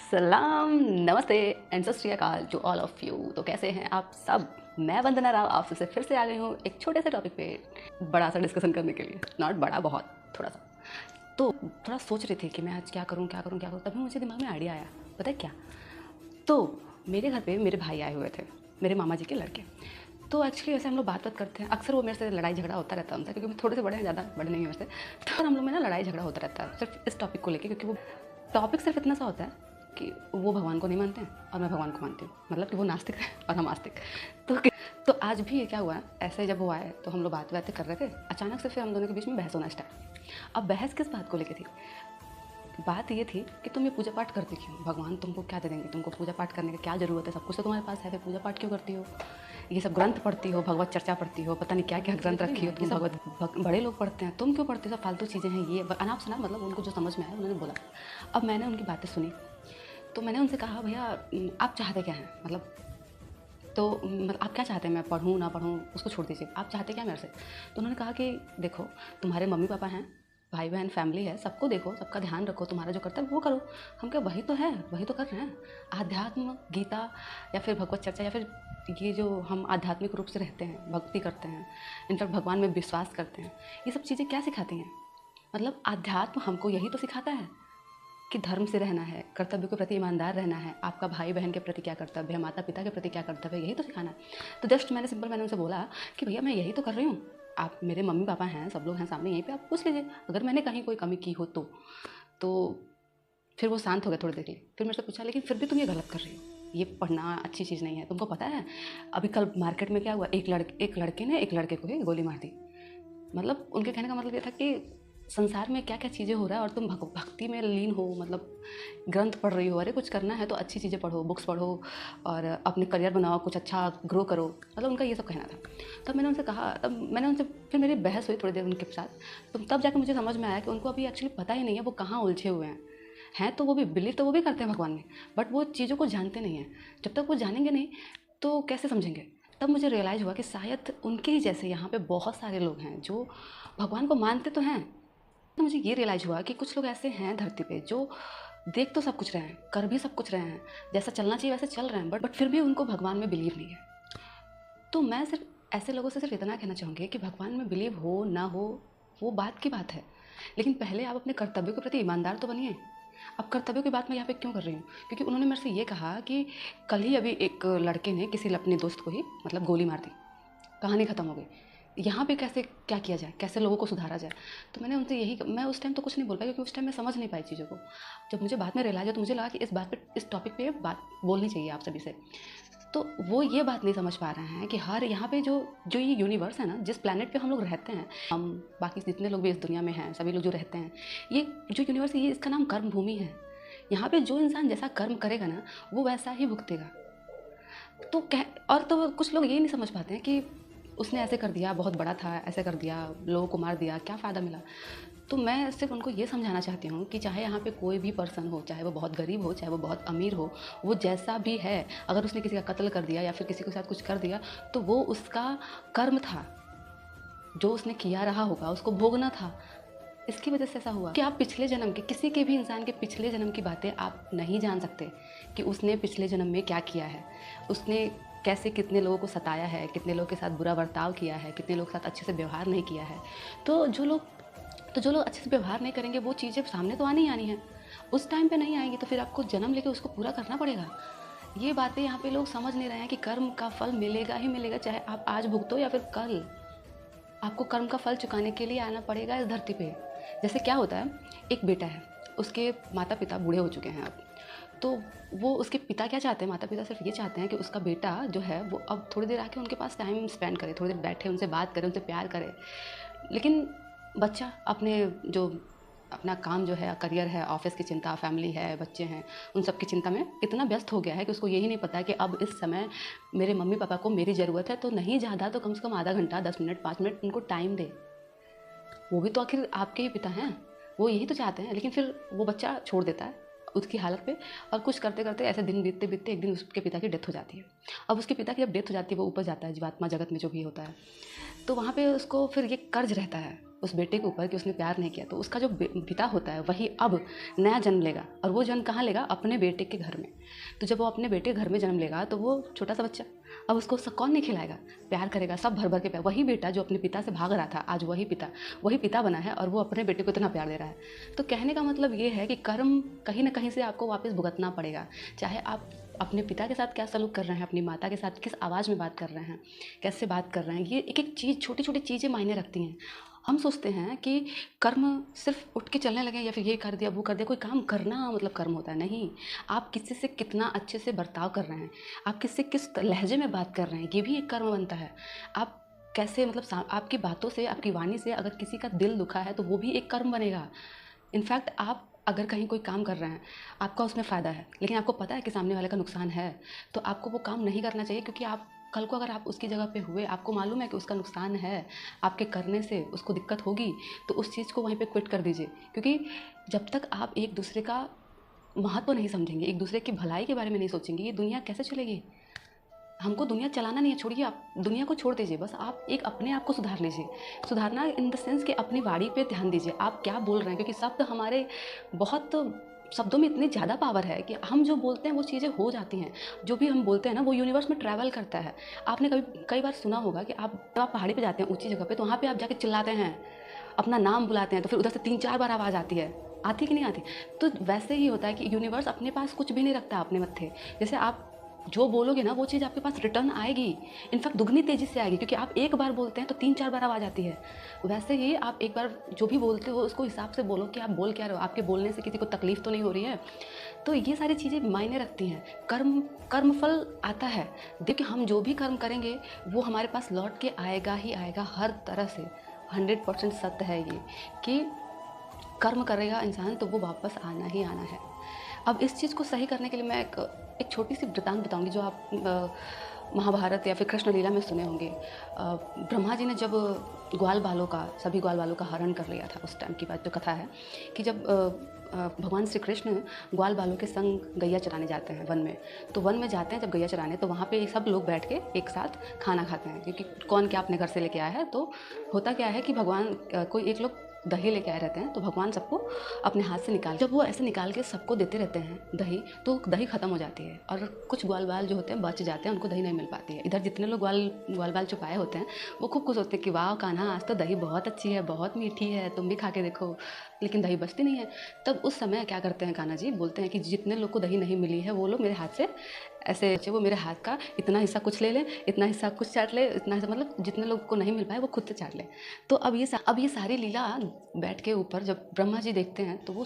सलाम, नमस्ते एंड सत श्री अकाल टू ऑल ऑफ यू। तो कैसे हैं आप सब? मैं वंदना राव आप सबसे फिर से आ गई हूँ एक छोटे से टॉपिक पे बड़ा सा डिस्कशन करने के लिए। नॉट बड़ा, बहुत थोड़ा सा। तो थोड़ा सोच रही थी कि मैं आज क्या करूँ क्या करूँ क्या करूँ। तभी मुझे दिमाग में आइडिया आया, पता है क्या? तो मेरे घर पे मेरे भाई आए हुए थे, मेरे मामा जी के लड़के। तो एक्चुअली वैसे हम लोग बात करते हैं, अक्सर वो मेरे से लड़ाई झगड़ा होता रहता है उनसे, क्योंकि थोड़े से बड़े हैं, ज़्यादा बड़े नहीं हैं वैसे। तो हम लोग में ना लड़ाई झगड़ा होता रहता है सिर्फ इस टॉपिक को लेके, क्योंकि वो टॉपिक सिर्फ इतना सा होता है कि वो भगवान को नहीं मानते हैं और मैं भगवान को मानती हूँ। मतलब कि वो नास्तिक है और हम आस्तिक। तो आज भी ये क्या हुआ, ऐसे जब वो आए तो हम लोग बातें कर रहे थे, अचानक से फिर हम दोनों के बीच में बहस होना स्टार्ट। अब बहस किस बात को लेके थी? बात ये थी कि तुम ये पूजा पाठ करती क्यों? भगवान तुमको क्या दे देंगे? तुमको पूजा पाठ करने की क्या ज़रूरत है? सब कुछ तो तुम्हारे पास है, फिर पूजा पाठ क्यों करती हो? ये सब ग्रंथ पढ़ती हो, भगवत चर्चा पढ़ती हो, पता नहीं क्या क्या ग्रंथ रखी हो तुम, भगवत बड़े लोग पढ़ते हैं, तुम क्यों पढ़ती हो? सब फालतू चीज़ें हैं ये अनाप शनाप। मतलब उनको जो समझ में आया उन्होंने बोला। अब मैंने उनकी बातें सुनी तो मैंने उनसे कहा, भैया आप चाहते क्या हैं? मतलब तो मतलब आप क्या चाहते हैं? मैं पढ़ूँ ना पढ़ूँ उसको छोड़ दीजिए, आप चाहते क्या मेरे से? तो उन्होंने कहा कि देखो, तुम्हारे मम्मी पापा हैं, भाई बहन फैमिली है, सबको देखो, सबका ध्यान रखो, तुम्हारा जो कर्तव्य वो करो। हम क्या वही तो है, वही तो कर रहे हैं। आध्यात्म, गीता या फिर भगवत चर्चा या फिर ये जो हम आध्यात्मिक रूप से रहते हैं, भक्ति करते हैं, इनफैक्ट भगवान में विश्वास करते हैं, ये सब चीज़ें क्या सिखाती हैं? मतलब आध्यात्म हमको यही तो सिखाता है कि धर्म से रहना है, कर्तव्य के प्रति ईमानदार रहना है, आपका भाई बहन के प्रति क्या कर्तव्य है, माता पिता के प्रति क्या कर्तव्य है, यही तो सिखाना है। तो जस्ट मैंने उनसे बोला कि भैया मैं यही तो कर रही हूँ, आप मेरे मम्मी पापा हैं, सब लोग हैं सामने, यहीं पे आप पूछ लीजिए अगर मैंने कहीं कोई कमी की हो तो फिर वो शांत हो गए थोड़ी देर के लिए। फिर मेरे से पूछा, लेकिन फिर भी तुम ये गलत कर रही हो, ये पढ़ना अच्छी चीज़ नहीं है, तुमको पता है अभी कल मार्केट में क्या हुआ? एक लड़के ने एक लड़के को ही गोली मार दी। मतलब उनके कहने का मतलब ये था कि संसार में क्या क्या चीज़ें हो रहा है और तुम भक्ति में लीन हो, मतलब ग्रंथ पढ़ रही हो। अरे कुछ करना है तो अच्छी चीज़ें पढ़ो, बुक्स पढ़ो और अपने करियर बनाओ, कुछ अच्छा ग्रो करो। मतलब उनका ये सब कहना था। तब मैंने उनसे कहा, तब मैंने उनसे फिर मेरी बहस हुई थोड़ी देर उनके साथ। तो तब जाकर मुझे समझ में आया कि उनको अभी एक्चुअली पता ही नहीं है वो कहाँ उलझे हुए हैं। तो वो भी बिलीव तो वो भी करते हैं भगवान में, बट वो चीज़ों को जानते नहीं हैं। जब तक वो जानेंगे नहीं तो कैसे समझेंगे? तब मुझे रियलाइज़ हुआ कि शायद उनके ही जैसे यहाँ पे बहुत सारे लोग हैं जो भगवान को मानते तो हैं। तो मुझे ये रियलाइज़ हुआ कि कुछ लोग ऐसे हैं धरती पे जो देख तो सब कुछ रहे हैं, कर भी सब कुछ रहे हैं, जैसा चलना चाहिए वैसे चल रहे हैं, बट फिर भी उनको भगवान में बिलीव नहीं है। तो मैं सिर्फ ऐसे लोगों से सिर्फ इतना कहना चाहूँगी कि भगवान में बिलीव हो ना हो वो बात की बात है, लेकिन पहले आप अपने कर्तव्यों के प्रति ईमानदार तो बनिए। अब कर्तव्यों की बात मैं यहाँ पे क्यों कर रही हूँ? क्योंकि उन्होंने मेरे से ये कहा कि कल ही अभी एक लड़के ने किसी अपने दोस्त को ही मतलब गोली मार दी, कहानी ख़त्म हो गई। यहाँ पे कैसे क्या किया जाए, कैसे लोगों को सुधारा जाए? तो मैंने उनसे यही, मैं उस टाइम तो कुछ नहीं बोल पाई क्योंकि उस टाइम मैं समझ नहीं पाई चीज़ों को। जब मुझे बाद में रियलाइज हो तो मुझे लगा कि इस बात पे, इस टॉपिक पे बात बोलनी चाहिए आप सभी से। तो वो ये बात नहीं समझ पा रहे हैं कि हर यहाँ पे जो जो ये यूनिवर्स है ना, जिस प्लैनेट पे हम लोग रहते हैं, हम बाकी जितने लोग भी इस दुनिया में हैं, सभी लोग जो रहते हैं, ये जो यूनिवर्स है ये इसका नाम कर्म भूमि है। यहाँ पे जो इंसान जैसा कर्म करेगा ना वो वैसा ही भुगतेगा। तो और तो कुछ लोग ये नहीं समझ पाते हैं कि उसने ऐसे कर दिया, बहुत बड़ा था, ऐसे कर दिया, लोगों को मार दिया, क्या फ़ायदा मिला? तो मैं सिर्फ उनको ये समझाना चाहती हूँ कि चाहे यहाँ पे कोई भी पर्सन हो, चाहे वो बहुत गरीब हो, चाहे वो बहुत अमीर हो, वो जैसा भी है, अगर उसने किसी का कत्ल कर दिया या फिर किसी के साथ कुछ कर दिया तो वो उसका कर्म था, जो उसने किया रहा होगा, उसको भोगना था। इसकी वजह से ऐसा हुआ कि आप पिछले जन्म के, किसी के भी इंसान के पिछले जन्म की बातें आप नहीं जान सकते कि उसने पिछले जन्म में क्या किया है, उसने कैसे कितने लोगों को सताया है, कितने लोगों के साथ बुरा बर्ताव किया है, कितने लोगों के साथ अच्छे से व्यवहार नहीं किया है। तो जो लोग अच्छे से व्यवहार नहीं करेंगे वो चीज़ें सामने तो आनी ही आनी है, उस टाइम पे नहीं आएंगी तो फिर आपको जन्म लेके उसको पूरा करना पड़ेगा। ये बातें यहाँ पे लोग समझ नहीं रहे हैं कि कर्म का फल मिलेगा ही मिलेगा, चाहे आप आज भुगतो या फिर कल। आपको कर्म का फल चुकाने के लिए आना पड़ेगा इस धरती पे। जैसे क्या होता है, एक बेटा है, उसके माता पिता बूढ़े हो चुके हैं अब, तो वो उसके पिता क्या चाहते हैं, माता पिता सिर्फ ये चाहते हैं कि उसका बेटा जो है वो अब थोड़ी देर आके उनके पास टाइम स्पेंड करे, थोड़ी देर बैठे, उनसे बात करे, उनसे प्यार करे। लेकिन बच्चा अपना काम जो है, करियर है, ऑफिस की चिंता, फैमिली है, बच्चे हैं, उन सब की चिंता में इतना व्यस्त हो गया है कि उसको यही नहीं पता है कि अब इस समय मेरे मम्मी पापा को मेरी ज़रूरत है, तो नहीं ज़्यादा तो कम से कम आधा घंटा, 10 मिनट, 5 मिनट उनको टाइम दे। वो भी तो आखिर आपके ही पिता हैं, वो यही तो चाहते हैं। लेकिन फिर वो बच्चा छोड़ देता है उसकी हालत पे, और कुछ करते करते ऐसे दिन बीतते बीतते एक दिन उसके पिता की डेथ हो जाती है। अब उसके पिता की जब डेथ हो जाती है, वो ऊपर जाता है जीवात्मा जगत में जो भी होता है, तो वहाँ पे उसको फिर ये कर्ज रहता है उस बेटे के ऊपर कि उसने प्यार नहीं किया, तो उसका जो पिता होता है वही अब नया जन्म लेगा, और वो जन्म कहाँ लेगा? अपने बेटे के घर में। तो जब वो अपने बेटे के घर में जन्म लेगा तो वो छोटा सा बच्चा, अब उसको कौन नहीं खिलाएगा? प्यार करेगा, सब भर भर के प्यार। वही बेटा जो अपने पिता से भाग रहा था, आज वही पिता बना है और वो अपने बेटे को इतना प्यार दे रहा है। तो कहने का मतलब ये है कि कर्म कहीं ना कहीं से आपको वापस भुगतना पड़ेगा, चाहे आप अपने पिता के साथ क्या सलूक कर रहे हैं, अपनी माता के साथ किस आवाज़ में बात कर रहे हैं, कैसे बात कर रहे हैं। ये एक एक चीज़, छोटी छोटी चीज़ें मायने रखती हैं। हम सोचते हैं कि कर्म सिर्फ उठ के चलने लगे या फिर ये कर दिया वो कर दिया, कोई काम करना मतलब कर्म होता है। नहीं, आप किसी से कितना अच्छे से बर्ताव कर रहे हैं, आप किससे किस लहजे में बात कर रहे हैं, ये भी एक कर्म बनता है। आप कैसे मतलब आपकी बातों से, आपकी वाणी से अगर किसी का दिल दुखा है तो वो भी एक कर्म बनेगा। इनफैक्ट आप अगर कहीं कोई काम कर रहे हैं, आपका उसमें फ़ायदा है, लेकिन आपको पता है कि सामने वाले का नुकसान है, तो आपको वो काम नहीं करना चाहिए। क्योंकि आप कल को अगर आप उसकी जगह पे हुए, आपको मालूम है कि उसका नुकसान है, आपके करने से उसको दिक्कत होगी, तो उस चीज़ को वहीं पे क्विट कर दीजिए। क्योंकि जब तक आप एक दूसरे का महत्व नहीं समझेंगे, एक दूसरे की भलाई के बारे में नहीं सोचेंगे, ये दुनिया कैसे चलेगी? हमको दुनिया चलाना नहीं है, छोड़िए, आप दुनिया को छोड़ दीजिए, बस आप एक अपने आप को सुधार लीजिए। सुधारना इन द सेंस कि अपनी वाणी पे ध्यान दीजिए, आप क्या बोल रहे हैं। क्योंकि शब्द हमारे बहुत शब्दों में इतनी ज़्यादा पावर है कि हम जो बोलते हैं वो चीज़ें हो जाती हैं। जो भी हम बोलते हैं ना, वो यूनिवर्स में ट्रैवल करता है। आपने कई बार सुना होगा कि आप पहाड़ी पे जाते हैं, ऊंची जगह पे, तो वहाँ पे आप जाके चिल्लाते हैं, अपना नाम बुलाते हैं, तो फिर उधर से 3-4 बार आवाज़ आती है, आती कि नहीं आती? तो वैसे ही होता है कि यूनिवर्स अपने पास कुछ भी नहीं रखता अपने मत्थे। जैसे आप जो बोलोगे ना, वो चीज़ आपके पास रिटर्न आएगी, इनफैक्ट दुगनी तेज़ी से आएगी। क्योंकि आप एक बार बोलते हैं तो 3-4 बार आवाज़ आती है। वैसे ही आप एक बार जो भी बोलते हो उसको हिसाब से बोलो कि आप बोल क्या रहे हो, आपके बोलने से किसी को तकलीफ़ तो नहीं हो रही है। तो ये सारी चीज़ें मायने रखती हैं। कर्मफल आता है। देखिए, हम जो भी कर्म करेंगे वो हमारे पास लौट के आएगा ही आएगा, हर तरह से। 100% सत्य है ये कि कर्म करेगा इंसान तो वो वापस आना ही आना है। अब इस चीज़ को सही करने के लिए मैं एक छोटी सी वृतांत बताऊंगी, जो आप महाभारत या फिर कृष्ण लीला में सुने होंगे। ब्रह्मा जी ने जब सभी ग्वाल बालों का हरण कर लिया था, उस टाइम की बात जो कथा है कि जब भगवान श्री कृष्ण ग्वाल बालों के संग गैया चराने जाते हैं वन में। तो वन में जाते हैं जब गैया चराने, तो वहाँ पे सब लोग बैठ के एक साथ खाना खाते हैं, क्योंकि कौन क्या अपने घर से लेके आया है। तो होता क्या है कि भगवान कोई एक लोग दही लेके आए रहते हैं, तो भगवान सबको अपने हाथ से जब वो ऐसे निकाल के सबको देते रहते हैं दही, तो दही ख़त्म हो जाती है और कुछ ग्वाल बाल जो होते हैं बच जाते हैं, उनको दही नहीं मिल पाती है। इधर जितने लोग ग्वाल बाल छुपाए होते हैं वो खूब खुश होते हैं कि वाह कान्हा, आज तो दही बहुत अच्छी है, बहुत मीठी है, तुम भी खा के देखो, लेकिन दही बचती नहीं है। तब उस समय क्या करते हैं कान्हा जी, बोलते हैं कि जितने लोग को दही नहीं मिली है वो लोग मेरे हाथ से ऐसे, वो मेरे हाथ का इतना हिस्सा कुछ ले ले, इतना हिस्सा कुछ चाट ले, इतना हिस्सा, मतलब जितने लोग को नहीं मिल पाए वो खुद से चाट ले। तो अब ये सारी लीला बैठ के ऊपर जब ब्रह्मा जी देखते हैं तो वो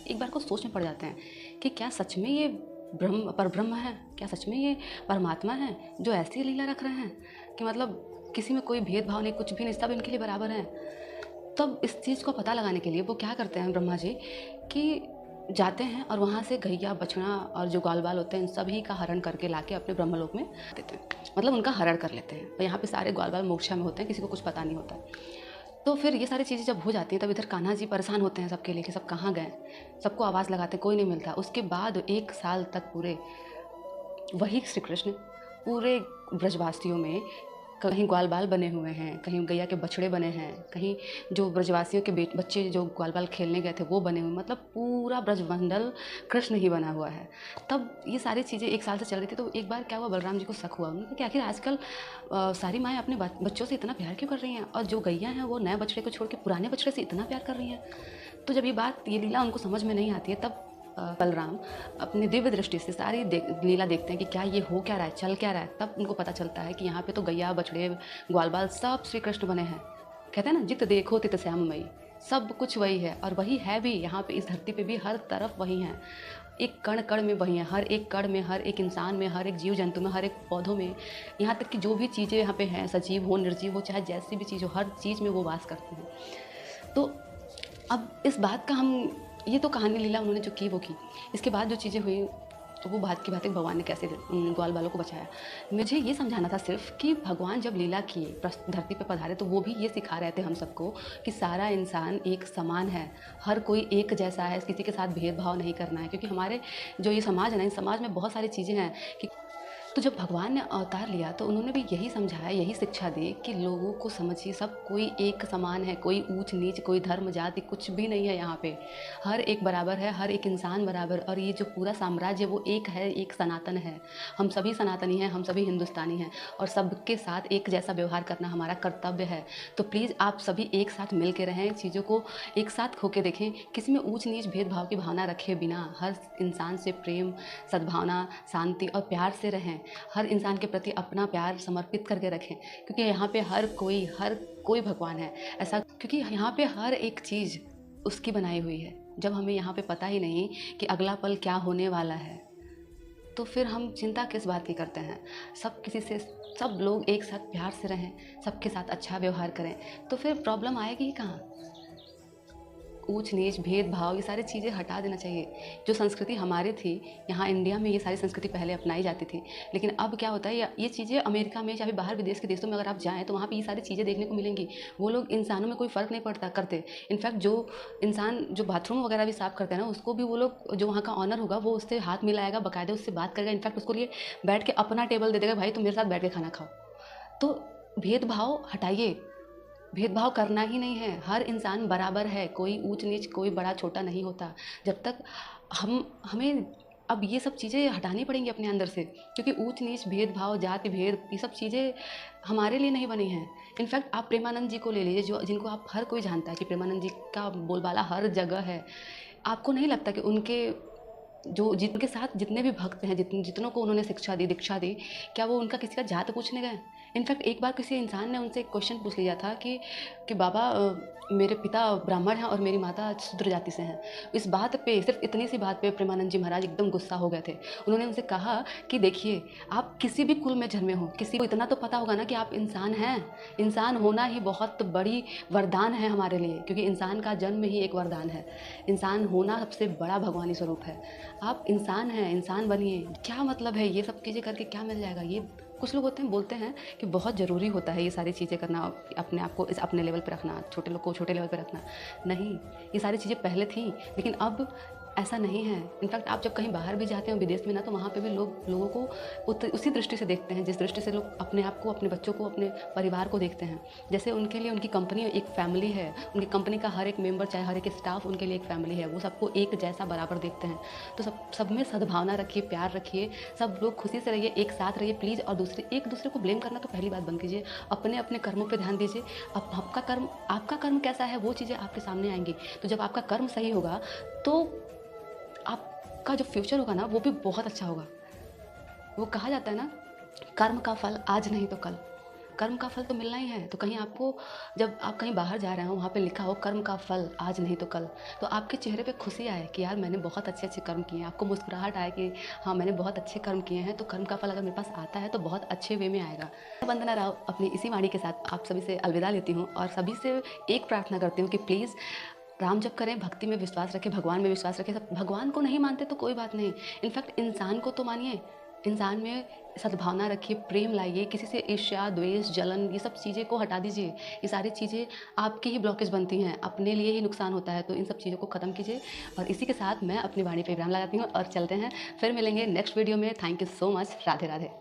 एक बार को सोच में पड़ जाते हैं कि क्या सच में ये परब्रह्म है, क्या सच में ये परमात्मा है जो ऐसी लीला रख रहे हैं कि मतलब किसी में कोई भेदभाव नहीं, कुछ भी नहीं, सब इनके लिए बराबर हैं। तब इस चीज़ को पता लगाने के लिए वो क्या करते हैं ब्रह्मा जी कि जाते हैं और वहाँ से गैया बछड़ा और जो ग्वाल बाल होते हैं इन सभी का हरण करके लाके अपने ब्रह्मलोक में देते हैं, मतलब उनका हरण कर लेते हैं। और यहाँ पे सारे ग्वाल बाल मोक्षा में होते हैं, किसी को कुछ पता नहीं होता। तो फिर ये सारी चीज़ें जब हो जाती हैं तब इधर कान्हा जी परेशान होते हैं सबके लिए कि सब कहाँ गए, सबको आवाज़ लगाते, कोई नहीं मिलता। उसके बाद 1 साल तक पूरे वही श्री कृष्ण पूरे ब्रजवासियों में कहीं ग्वाल बाल बने हुए हैं, कहीं गैया के बछड़े बने हैं, कहीं जो ब्रजवासियों के बच्चे जो ग्वाल बाल खेलने गए थे वो बने हुए, मतलब पूरा ब्रजमंडल कृष्ण ही बना हुआ है। तब ये सारी चीज़ें 1 साल से चल रही थी। तो एक बार क्या हुआ, बलराम जी को शक हुआ, उन्होंने कहा कि आखिर आजकल सारी माएँ अपने बच्चों से इतना प्यार क्यों कर रही हैं, और जो गैया हैं वो नए बछड़े को छोड़ के पुराने बछड़े से इतना प्यार कर रही हैं। तो जब ये लीला उनको समझ में नहीं आती है, तब बलराम अपनी दिव्य दृष्टि से सारी लीला देखते हैं कि क्या ये हो क्या रहा है, चल क्या रहा है। तब उनको पता चलता है कि यहाँ पे तो गैया बछड़े ग्वाल बाल सब श्री कृष्ण बने हैं। कहते हैं ना, जित देखो तित श्याममयी, सब कुछ वही है और वही है भी। यहाँ पे इस धरती पे भी हर तरफ वही है, एक कण कण में वही है, हर एक कण में, हर एक इंसान में, हर एक जीव जंतु में, हर एक पौधों में, यहाँ तक कि जो भी चीज़ें यहाँ पे हैं, सजीव हो निर्जीव हो, चाहे जैसी भी चीज़ हो, हर चीज़ में वो वास करती हैं। तो अब इस बात का ये तो कहानी लीला उन्होंने जो की वो की, इसके बाद जो चीज़ें हुई तो वो बात की बात है भगवान ने कैसे ग्वाल बालों को बचाया। मुझे ये समझाना था सिर्फ कि भगवान जब लीला किए, धरती पे पधारे, तो वो भी ये सिखा रहे थे हम सबको कि सारा इंसान एक समान है, हर कोई एक जैसा है, किसी के साथ भेदभाव नहीं करना है। क्योंकि हमारे जो ये समाज है ना, इस समाज में बहुत सारी चीज़ें हैं कि तो जब भगवान ने अवतार लिया तो उन्होंने भी यही समझाया, यही शिक्षा दी कि लोगों को समझिए, सब कोई एक समान है, कोई ऊंच नीच, कोई धर्म जाति कुछ भी नहीं है यहाँ पे। हर एक बराबर है, हर एक इंसान बराबर। और ये जो पूरा साम्राज्य वो एक है, एक सनातन है। हम सभी सनातनी हैं, हम सभी हिंदुस्तानी हैं और सबके साथ एक जैसा व्यवहार करना हमारा कर्तव्य है। तो प्लीज़ आप सभी एक साथ मिल के रहें, चीज़ों को एक साथ होके देखें, किसी में ऊंच नीच भेदभाव की भावना रखे बिना हर इंसान से प्रेम, सद्भावना, शांति और प्यार से रहें। हर इंसान के प्रति अपना प्यार समर्पित करके रखें, क्योंकि यहाँ पे हर कोई भगवान है ऐसा, क्योंकि यहाँ पे हर एक चीज़ उसकी बनाई हुई है। जब हमें यहाँ पे पता ही नहीं कि अगला पल क्या होने वाला है, तो फिर हम चिंता किस बात की करते हैं। सब लोग एक साथ प्यार से रहें, सबके साथ अच्छा व्यवहार करें, तो फिर प्रॉब्लम आएगी ही कहाँ। ऊंच नीच, भेदभाव, ये सारी चीज़ें हटा देना चाहिए। जो संस्कृति हमारी थी यहाँ इंडिया में, ये सारी संस्कृति पहले अपनाई जाती थी, लेकिन अब क्या होता है, ये चीज़ें अमेरिका में चाहे बाहर विदेश के देशों में अगर आप जाएँ तो वहाँ पे ये सारी चीज़ें देखने को मिलेंगी। वो लोग इंसानों में कोई फ़र्क नहीं पड़ता करते। इनफैक्ट जो इंसान जो बाथरूम वगैरह भी साफ़ करते हैं ना, उसको भी वो लोग, जो वहाँ का ऑनर होगा वो उससे हाथ मिलाएगा, बाकायदा उससे बात करेगा, इनफैक्ट उसको लिए बैठ के अपना टेबल दे देगा, भाई तुम मेरे साथ बैठ के खाना खाओ। तो भेदभाव हटाइए, भेदभाव करना ही नहीं है। हर इंसान बराबर है, कोई ऊंच नीच, कोई बड़ा छोटा नहीं होता। जब तक हमें अब ये सब चीज़ें हटानी पड़ेंगी अपने अंदर से, क्योंकि ऊंच नीच, भेदभाव, जाति भेद, ये सब चीज़ें हमारे लिए नहीं बनी हैं। इनफैक्ट आप प्रेमानंद जी को ले लीजिए, जिनको आप हर कोई जानता है कि प्रेमानंद जी का बोलबाला हर जगह है। आपको नहीं लगता कि जिनके साथ जितने भी भक्त हैं, जितनों को उन्होंने शिक्षा दी, दीक्षा दी, क्या वो उनका किसी का जात पूछने गए? इनफैक्ट एक बार किसी इंसान ने उनसे एक क्वेश्चन पूछ लिया था कि बाबा मेरे पिता ब्राह्मण हैं और मेरी माता शूद्र जाति से हैं। इस बात पे, सिर्फ इतनी सी बात पे प्रेमानंद जी महाराज एकदम गुस्सा हो गए थे। उन्होंने उनसे कहा कि देखिए, आप किसी भी कुल में जन्मे हो, किसी को इतना तो पता होगा ना कि आप इंसान हैं। इंसान होना ही बहुत बड़ी वरदान है हमारे लिए, क्योंकि इंसान का जन्म ही एक वरदान है। इंसान होना सबसे बड़ा भगवानी स्वरूप है। आप इंसान हैं, इंसान बनिए। क्या मतलब है ये सब चीज़ें करके क्या मिल जाएगा? ये कुछ लोग बोलते हैं कि बहुत ज़रूरी होता है ये सारी चीज़ें करना, अपने आप को अपने लेवल पे रखना, छोटे लोग को छोटे लेवल पे रखना। नहीं, ये सारी चीज़ें पहले थी, लेकिन अब ऐसा नहीं है। इनफैक्ट आप जब कहीं बाहर भी जाते हो विदेश में ना, तो वहाँ पे भी लोगों को उसी दृष्टि से देखते हैं जिस दृष्टि से लोग अपने आप को, अपने बच्चों को, अपने परिवार को देखते हैं। जैसे उनके लिए उनकी कंपनी एक फैमिली है, उनकी कंपनी का हर एक मेंबर, चाहे हर एक स्टाफ उनके लिए एक फैमिली है। वो सबको एक जैसा बराबर देखते हैं। तो सब में सद्भावना रखिए, प्यार रखिए, सब लोग खुशी से रहिए, एक साथ रहिए प्लीज़। और एक दूसरे को ब्लेम करना तो पहली बात बंद कीजिए। अपने कर्मों पर ध्यान दीजिए। आपका कर्म कैसा है वो चीज़ें आपके सामने आएंगी। तो जब आपका कर्म सही होगा तो आपका जो फ्यूचर होगा ना, वो भी बहुत अच्छा होगा। वो कहा जाता है ना, कर्म का फल आज नहीं तो कल। कर्म का फल तो मिलना ही है। तो कहीं आपको, जब आप कहीं बाहर जा रहे हो, वहाँ पे लिखा हो कर्म का फल आज नहीं तो कल, तो आपके चेहरे पे खुशी आए कि यार मैंने बहुत अच्छे कर्म किए हैं। आपको मुस्कुराहट आए कि हाँ मैंने बहुत अच्छे कर्म किए हैं। तो कर्म का फल अगर मेरे पास आता है तो बहुत अच्छे वे में आएगा। वंदना राव अपनी इसी वाणी के साथ आप सभी से अलविदा लेती हूँ और सभी से एक प्रार्थना करती हूँ कि प्लीज़ राम जप करें, भक्ति में विश्वास रखें, भगवान में विश्वास रखें। सब भगवान को नहीं मानते तो कोई बात नहीं, इनफैक्ट इंसान को तो मानिए। इंसान में सद्भावना रखिए, प्रेम लाइए, किसी से ईर्ष्या, द्वेष, जलन, ये सब चीज़ें को हटा दीजिए। ये सारी चीज़ें आपकी ही ब्लॉकेज बनती हैं, अपने लिए ही नुकसान होता है। तो इन सब चीज़ों को ख़त्म कीजिए। और इसी के साथ मैं अपनी वाणी पे विराम लगाती हूँ और चलते हैं, फिर मिलेंगे नेक्स्ट वीडियो में। Thank you so much. Radhe Radhe.